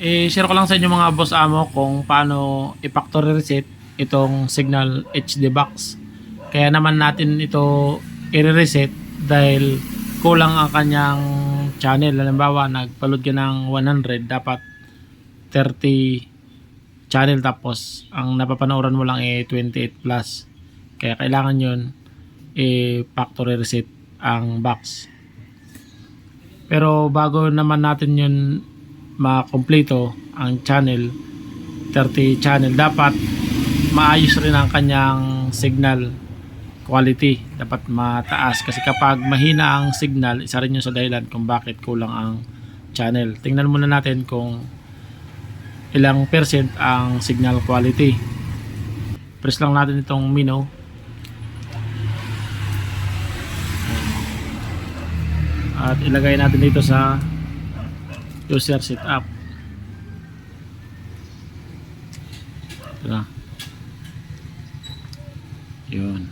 I-share ko lang sa inyo mga boss amo kung paano i-factory reset itong Signal HD box. Kaya naman natin ito i-reset dahil kulang ang kanyang channel. Halimbawa, nagpa-load ka ng 100, dapat 30 channel tapos ang napapanooran mo lang 28 plus. Kaya kailangan yun i-factory reset ang box. Pero bago naman natin yun makompleto ang channel, 30 channel, dapat maayos rin ang kanyang signal quality, dapat mataas kasi kapag mahina ang signal, isa rin yun sa dahilan kung bakit kulang ang channel. Tingnan muna natin kung ilang percent ang signal quality. Press lang natin itong minnow at ilagay natin dito sa user setup. Ito na. Yun.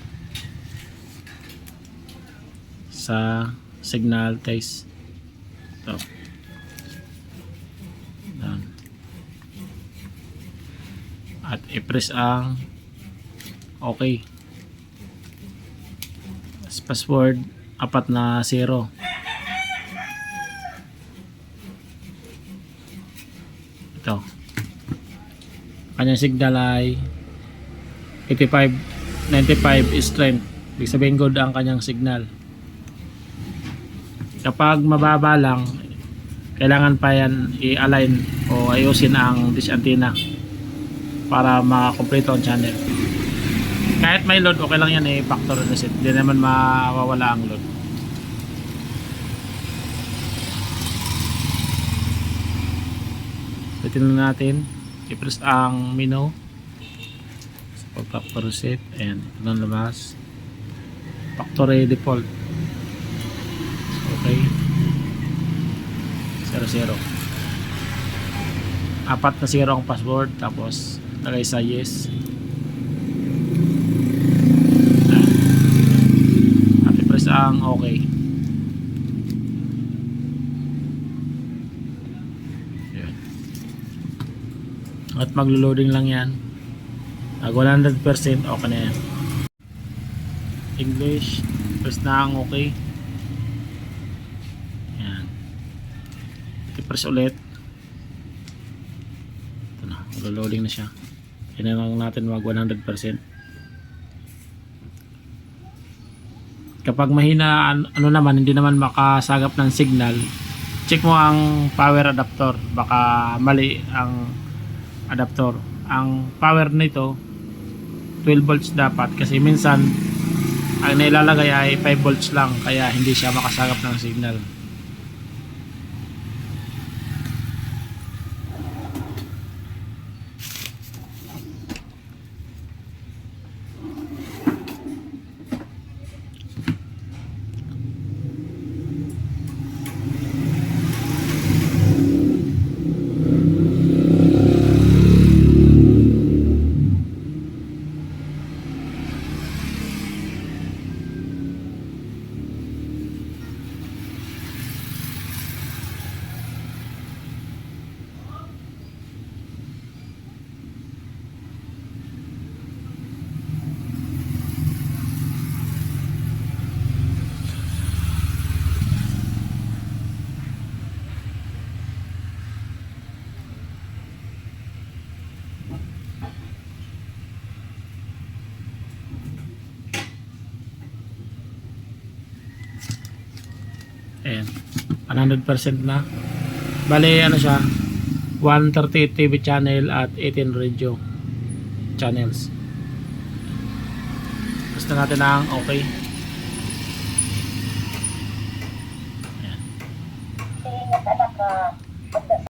Sa signal test. Ito. Yan. At i-press ang okay. Password 4 na 0. Ito. Kanyang signal ay 85, 95 strength. Ibig sabihin good ang kanyang signal. Kapag mababa lang, kailangan pa yan i-align o ayusin ang dish antenna para makakompleto ang channel. Kahit may load, okay lang yan factory reset. Hindi naman mawawala ang load. Tingnan natin, i-press ang minnow sa factory reset and ito na labas, factory default. Okay, 00, 4 na 0 ang password, tapos lagay sa yes at i-press ang okay. At maglo-loading lang yan. 100% okay na yan. English, press na ang okay. Yan. I-press ulit. Ito na, maglo-loading na siya. Yan lang natin mag 100%. Kapag mahina, ano naman, hindi naman makasagap ng signal, check mo ang power adapter. Baka mali ang adapter. Ang power nito 12 volts dapat, kasi minsan ang nilalagay ay 5 volts lang, kaya hindi siya makasagap ng signal. Ayan, 100% na. Bale, ano siya, 138 TV channel at 18 radio channels. Basta natin ang okay. Ayan.